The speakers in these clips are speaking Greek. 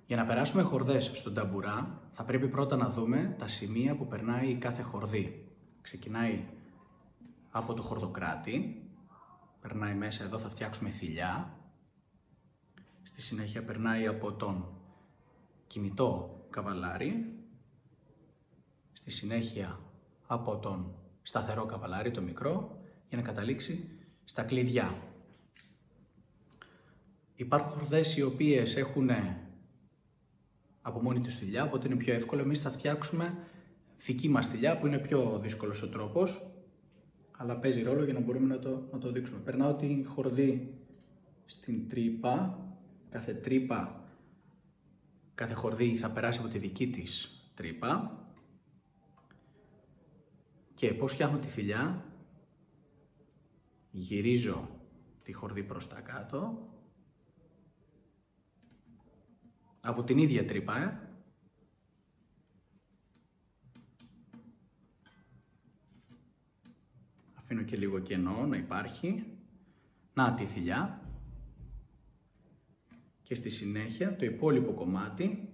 Για να περάσουμε χορδές στον ταμπουρά, θα πρέπει πρώτα να δούμε τα σημεία που περνάει η κάθε χορδή. Ξεκινάει από το χορδοκράτη, περνάει μέσα, εδώ θα φτιάξουμε θηλιά. Στη συνέχεια περνάει από τον κινητό καβαλάρι. Στη συνέχεια από τον σταθερό καβαλάρι, το μικρό, για να καταλήξει στα κλειδιά. Υπάρχουν χορδές οι οποίες έχουν από μόνη τους θηλιά, οπότε είναι πιο εύκολο. Εμείς θα φτιάξουμε δική μας θηλιά, που είναι πιο δύσκολος ο τρόπος, αλλά παίζει ρόλο για να μπορούμε να το δείξουμε. Περνάω τη χορδή στην τρύπα, κάθε χορδή θα περάσει από τη δική της τρύπα. Και πώς φτιάχνω τη θηλιά? Γυρίζω τη χορδή προς τα κάτω, από την ίδια τρύπα, Αφήνω και λίγο κενό να υπάρχει. Να τη θηλιά. Και στη συνέχεια το υπόλοιπο κομμάτι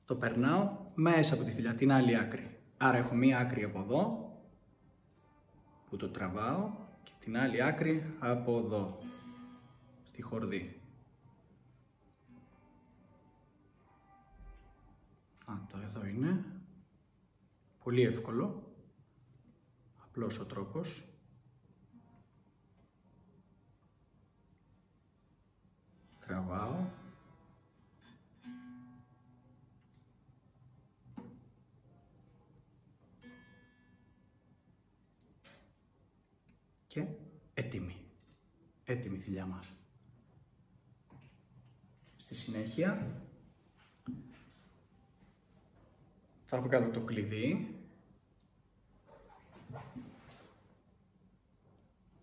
το περνάω μέσα από τη θηλιά, την άλλη άκρη. Άρα έχω μία άκρη από εδώ που το τραβάω και την άλλη άκρη από εδώ, στη χορδή. Το εδώ είναι. Πολύ εύκολο. Απλός ο τρόπος. Τραβάω. Και έτοιμη. Έτοιμη η θηλιά μας. Στη συνέχεια θα βγάλω το κλειδί.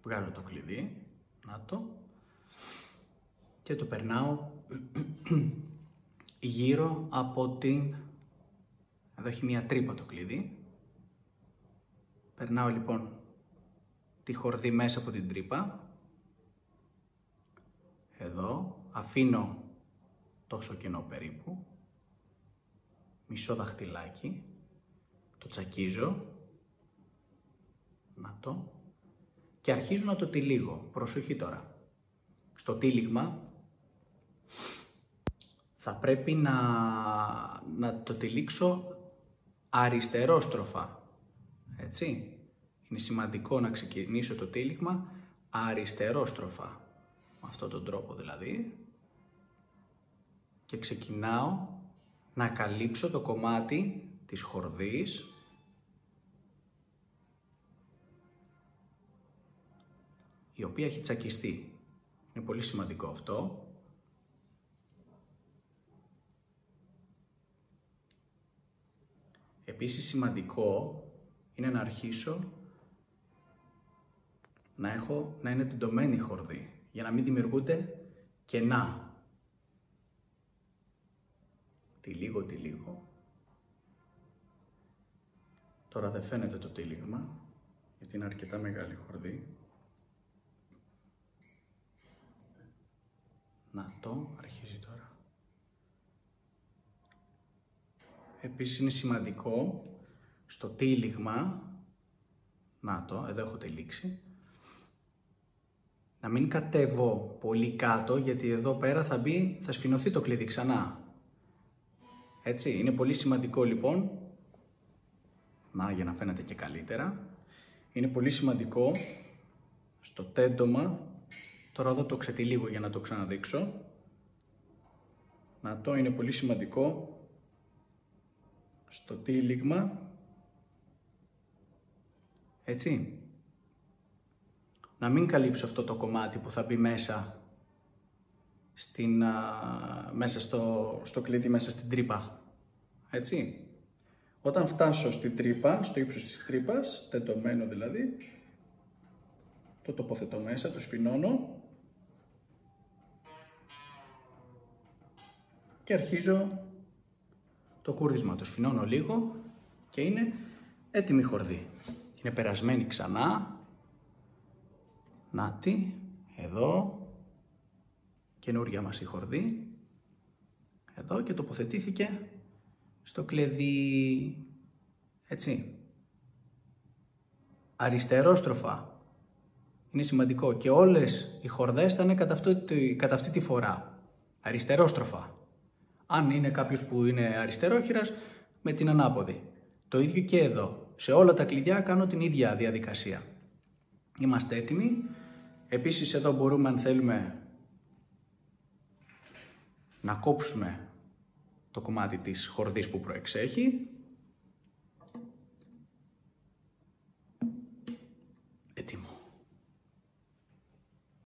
Βγάλω το κλειδί. Να το. Και το περνάω γύρω από την... Εδώ έχει μία τρύπα το κλειδί. Περνάω λοιπόν τη χορδή μέσα από την τρύπα. Εδώ αφήνω τόσο κενό περίπου. Μισό δαχτυλάκι. Το τσακίζω. Να το. Και αρχίζω να το τυλίγω. Προσοχή τώρα. Στο τύλιγμα θα πρέπει να το τυλίξω αριστερόστροφα. Έτσι. Είναι σημαντικό να ξεκινήσω το τύλιγμα αριστερόστροφα. Με αυτόν τον τρόπο δηλαδή. Και ξεκινάω να καλύψω το κομμάτι της χορδής η οποία έχει τσακιστεί. Είναι πολύ σημαντικό αυτό. Επίσης σημαντικό είναι να αρχίσω να είναι τεντωμένη η χορδή, για να μην δημιουργούνται κενά. Τυλίγω. Τώρα δεν φαίνεται το τύλιγμα, γιατί είναι αρκετά μεγάλη χορδή. Να το, αρχίζει τώρα. Επίσης είναι σημαντικό στο τύλιγμα, να το, εδώ έχω τυλίξει, να μην κατέβω πολύ κάτω, γιατί εδώ πέρα θα σφινωθεί το κλειδί ξανά. Έτσι, είναι πολύ σημαντικό λοιπόν, για να φαίνεται και καλύτερα, είναι πολύ σημαντικό στο τέντομα, τώρα εδώ το ξετυλίγω για να το ξαναδείξω, να το, είναι πολύ σημαντικό στο τύλιγμα, έτσι, να μην καλύψω αυτό το κομμάτι που θα μπει μέσα στο κλειδί, μέσα στην τρύπα, έτσι. Όταν φτάσω στην τρύπα, στο ύψος της τρύπας, τεντωμένο δηλαδή, το τοποθετώ μέσα, το σφινώνω και αρχίζω το κούρδισμα, το σφινώνω λίγο και είναι έτοιμη η χορδή. Είναι περασμένη ξανά, νάτι, εδώ, καινούρια μας η χορδή. Εδώ και τοποθετήθηκε στο κλειδί. Έτσι. Αριστερόστροφα. Είναι σημαντικό και όλες οι χορδές θα είναι κατά αυτή τη φορά. Αριστερόστροφα. Αν είναι κάποιος που είναι αριστερόχειρας, με την ανάποδη. Το ίδιο και εδώ. Σε όλα τα κλειδιά κάνω την ίδια διαδικασία. Είμαστε έτοιμοι. Επίσης εδώ μπορούμε, αν θέλουμε, να κόψουμε το κομμάτι της χορδής που προεξέχει.